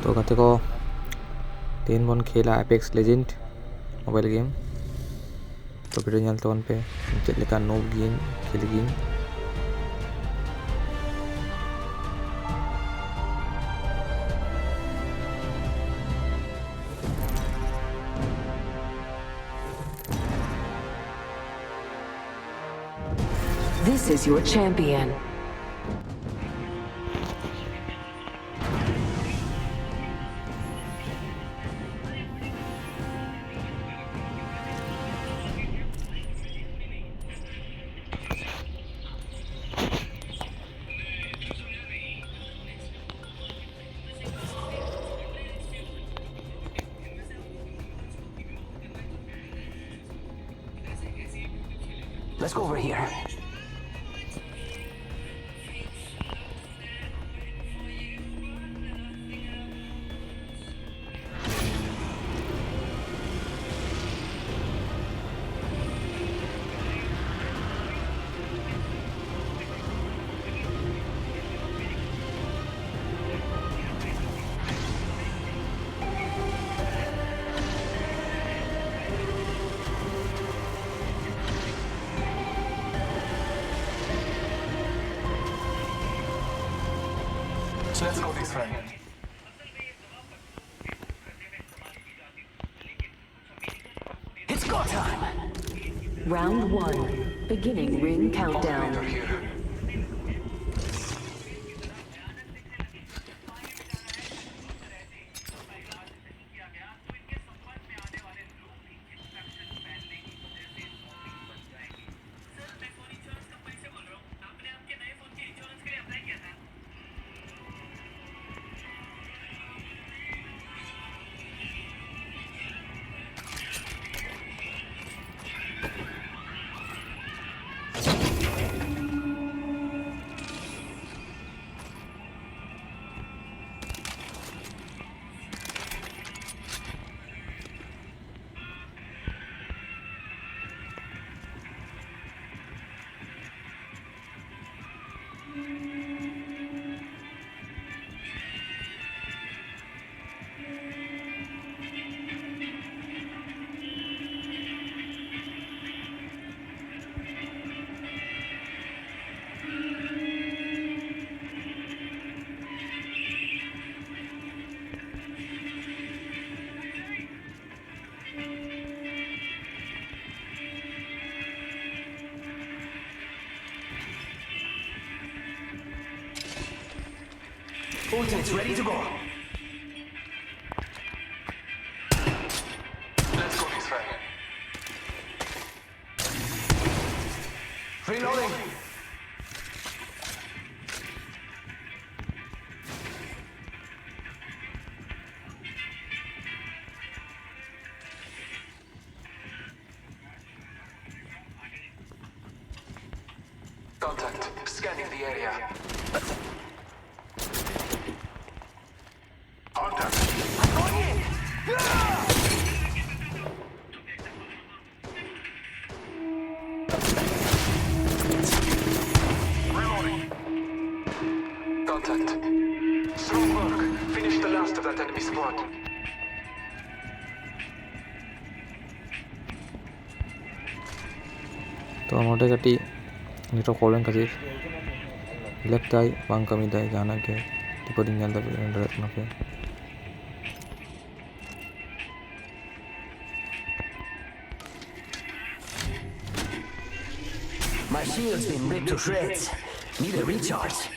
तो गाते को तीन बन खेला एपेक्स लेजेंड मोबाइल गेम तो वीडियो nyal taban पे चेक लेका नो गेम खेल game This is your champion. Let's go over here. So let's go this way. It's go time. Round 1. Beginning ring countdown. Operator here. Ultimate's ready to go. Let's go this way. Reloading. Contact. Scanning the area. Contact. Strong work. Finish the last of that enemy squad. तो मोटे कटी NATO calling कसीर left आई बांग कमी दाई जाना के टिपोडिंग nyal tapi direct na pe My shield's been ripped to shreds. Need a recharge.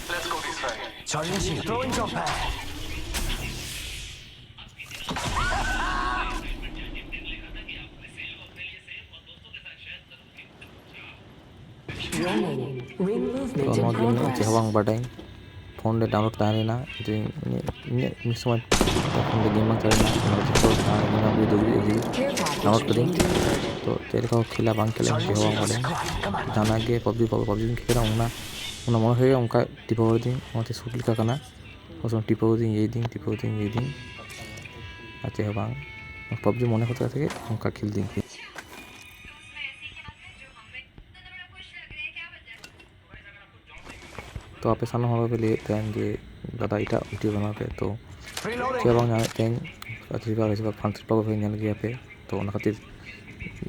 Let's go this way. Charging shield. Throwing jump pad. तो मौजूद में चेहवांग बढ़ाएं फोन ले डाउनलोड ताने ना जो ini semua फोन ले गेम करे ना तो ताने ना भी दो डाउनलोड करें तो तेरे को खिला बांग के लिए चेहवांग बढ़ाएं जाना के पबजी खेल रहा हूँ ना ᱚᱱᱟ ᱢᱚᱱᱮ ᱦᱩᱭᱩᱜᱼᱟ ᱚᱱᱠᱟ ᱴᱤᱯᱟᱹᱣ ᱫᱤᱧ ᱚᱱᱟᱛᱮ ᱥᱩᱴ ᱞᱮᱠᱟ ᱠᱟᱱᱟ ᱴᱤᱯᱟᱹᱣ ᱫᱤᱧ ᱤᱭᱟᱹᱭ ᱫᱤᱧ আর চেয়ে বাং পাবজি মনে হতে থেকে অঙ্কা খেল দিন तो आपे सामने हमारे पे लिए थे जे दादा इटा वीडियो बना पे तो Reloading. क्या बांग जाने थे अच्छी बार फंस पाव पे निकल गया पे तो उन खातिर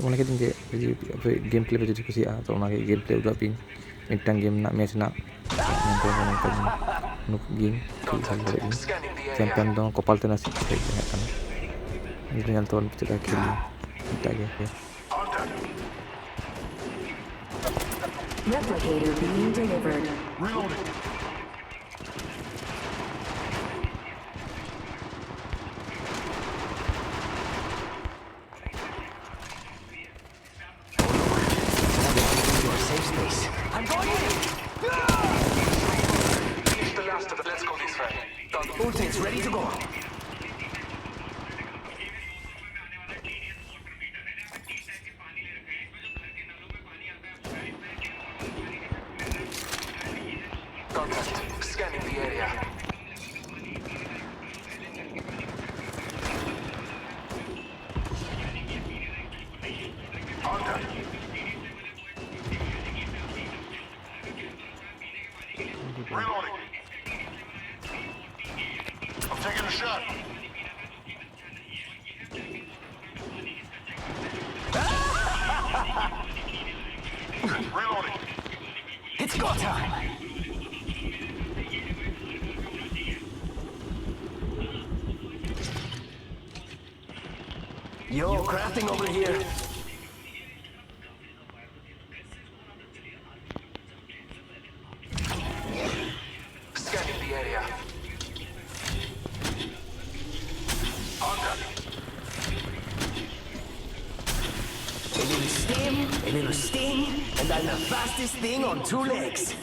उन्हें कहते हैं जे पे गेम प्ले पे जो कुछ या तो उन्हें गेम प्ले उड़ा पिन एक टाइम गेम ना मैच ना नंतर उन्हें कहते हैं नुक गेम की साल बड़े दिन Scanning the area. चैंपियन दोनों कपाल तेना सीख रहे हैं kan ini yang tuan kita kiri kita ya Replicator being delivered. Reloading. Safe space. I'm going in. Finish the last of it. Let's go this way. Done. Ultimate's ready to go. Contact. Scanning the area. Reloading. I'm taking a shot. Reloading. It's go time. Yo, crafting over here. Scanning the area. Contact. A little stim, a little sting, and I'm the fastest thing on two legs.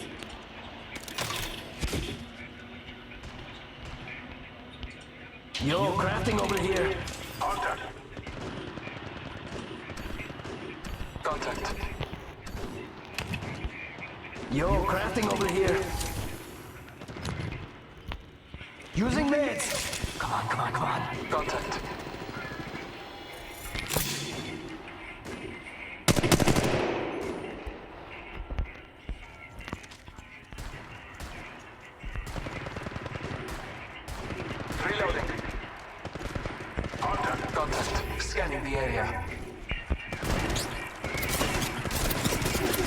Yo, crafting over here. Contact. Contact. Yo, crafting over here. Using meds. Come on, come on, come on. Contact. Reloading. Contact. Contact. Scanning the area.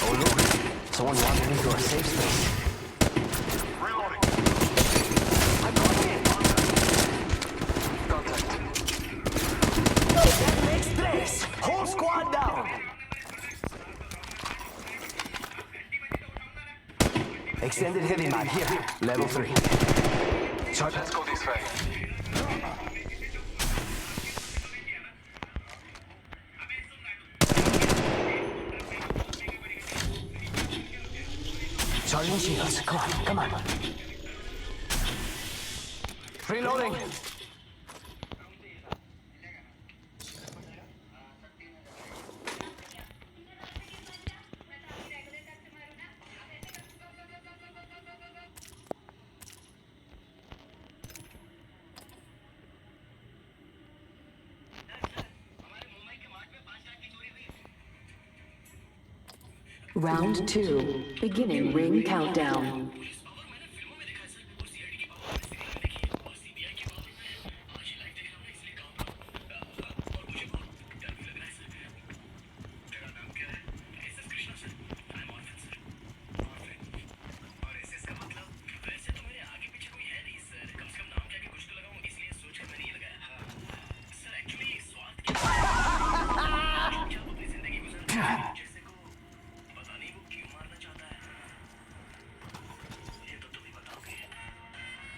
Oh, look. Someone wandered into our safe space. Reloading. I'm going in. Contact. That makes tres. Whole squad down. Extended heavy mag here. Level 3. Charge. Let's go this way. Charging shields. Come on, come on. Reloading. Round 2. Beginning ring countdown.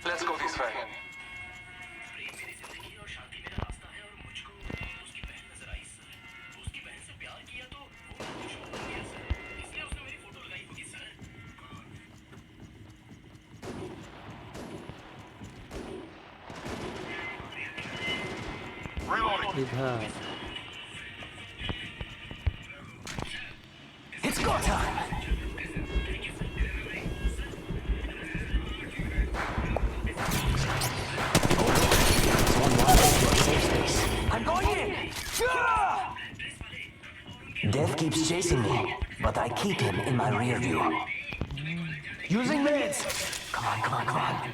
Let's go this way. Reloading. इधर It's go time. Death keeps chasing me, but I keep him in my rear view. Using meds! Come on, come on, come on.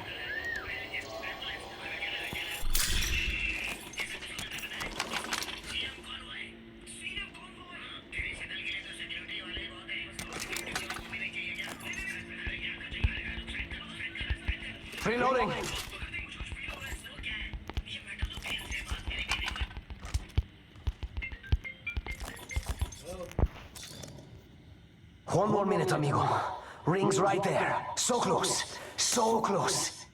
Reloading! One more minute, amigo. Ring's right there. So close. So close.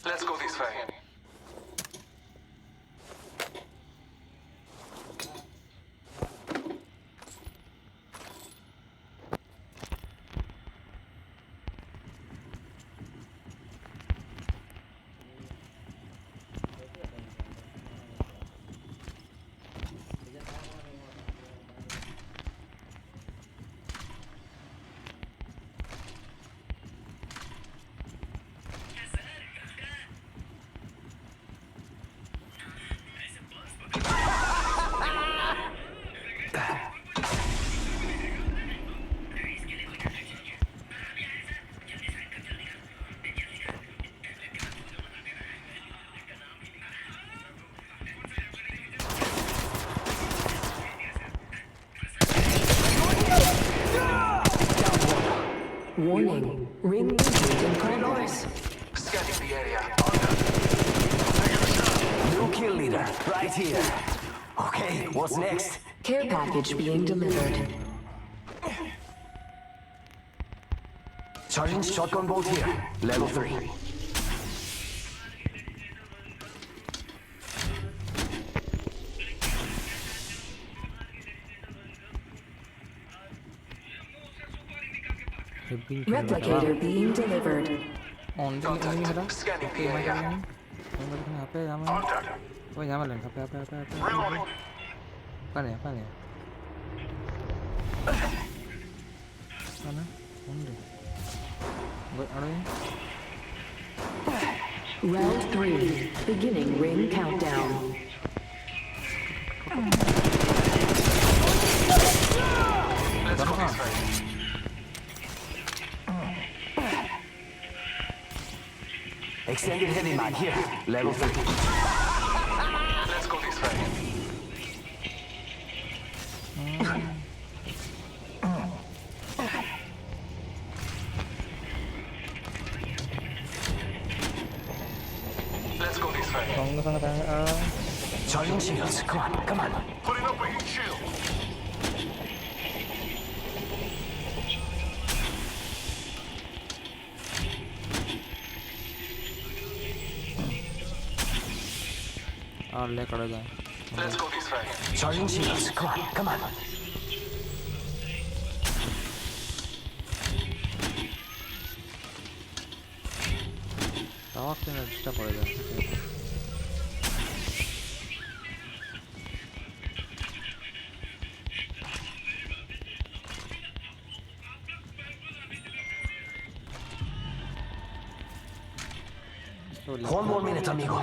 Let's go this way. Warning. Ring movement in progress. Scanning the area. New kill leader, right here. Okay, what's next? Care package being delivered. Charging shotgun bolt here. Level 3. Replicator being delivered. On đi ini ada. Scanning the Oke, area. macam ini. Yang balik HP sama. Oh, nyala lah HP. Apa nih? Mana? Onde. Buat ada ini. Round 3. Beginning ring countdown. Let's go this way. Extended heavy mag here. Level 3. Let's go this way. Let's go this way. Tolong ke sana. Charging shields. Come on, come on. Putting up a heat shield. ले करेगा. Let's go this way. Charging shields. Come on, come on. Tawak से disturb करेगा. One more minute, amigo.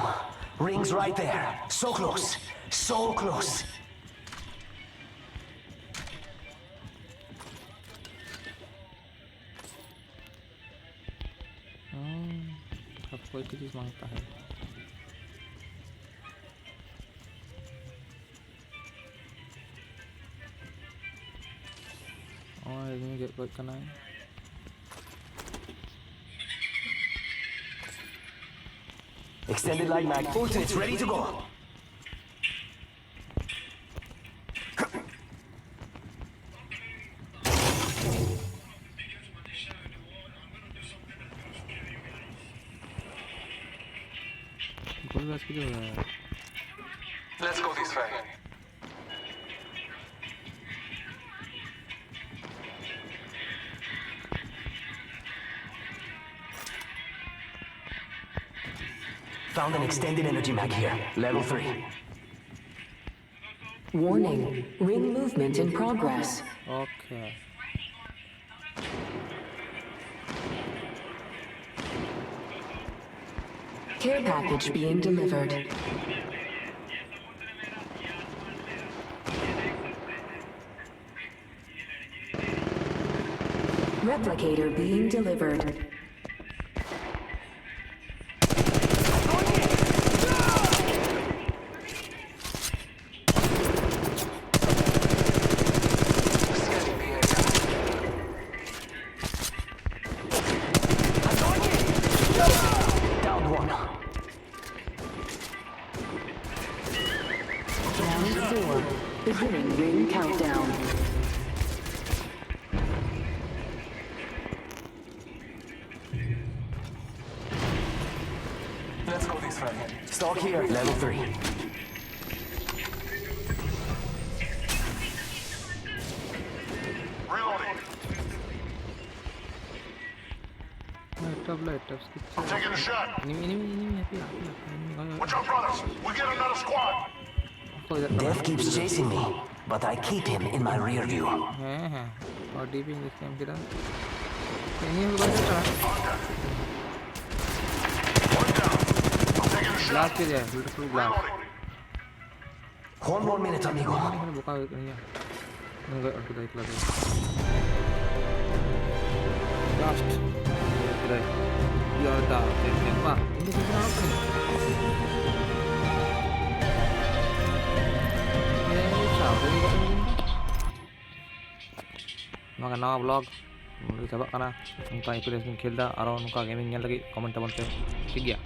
Ring's right there. So close. So close. अब कोई चीज़ मांगता है. और ini get buat kena. Extended light mag. Ultimate's ready to go. Let's go this way. Found an extended energy mag here. Level 3. Warning. Ring movement in progress. Okay. Care package being delivered. Replicator being delivered. Scanning the area. Downed one. Round 4. Beginning ring countdown. Let's go this way. Stock here. Level 3. Reloading. Laptop skip. I'm taking a shot. Ini happy. Watch out, brothers. We get another squad. Death keeps chasing me, but I keep him in my rear view. और DP में इसके हम किधर ini yang luar biasa One down. I'm taking a glass shot. ke dia beautiful glass Reloading. One more minute, amigo. ini kan buka ini ya enggak kita ikut lagi last kita ya dah apa ini kita apa nih sao ini kok नवा नवा blog चाबा नुका episode खेलदा और नुका gaming लगी comment ठीक गया।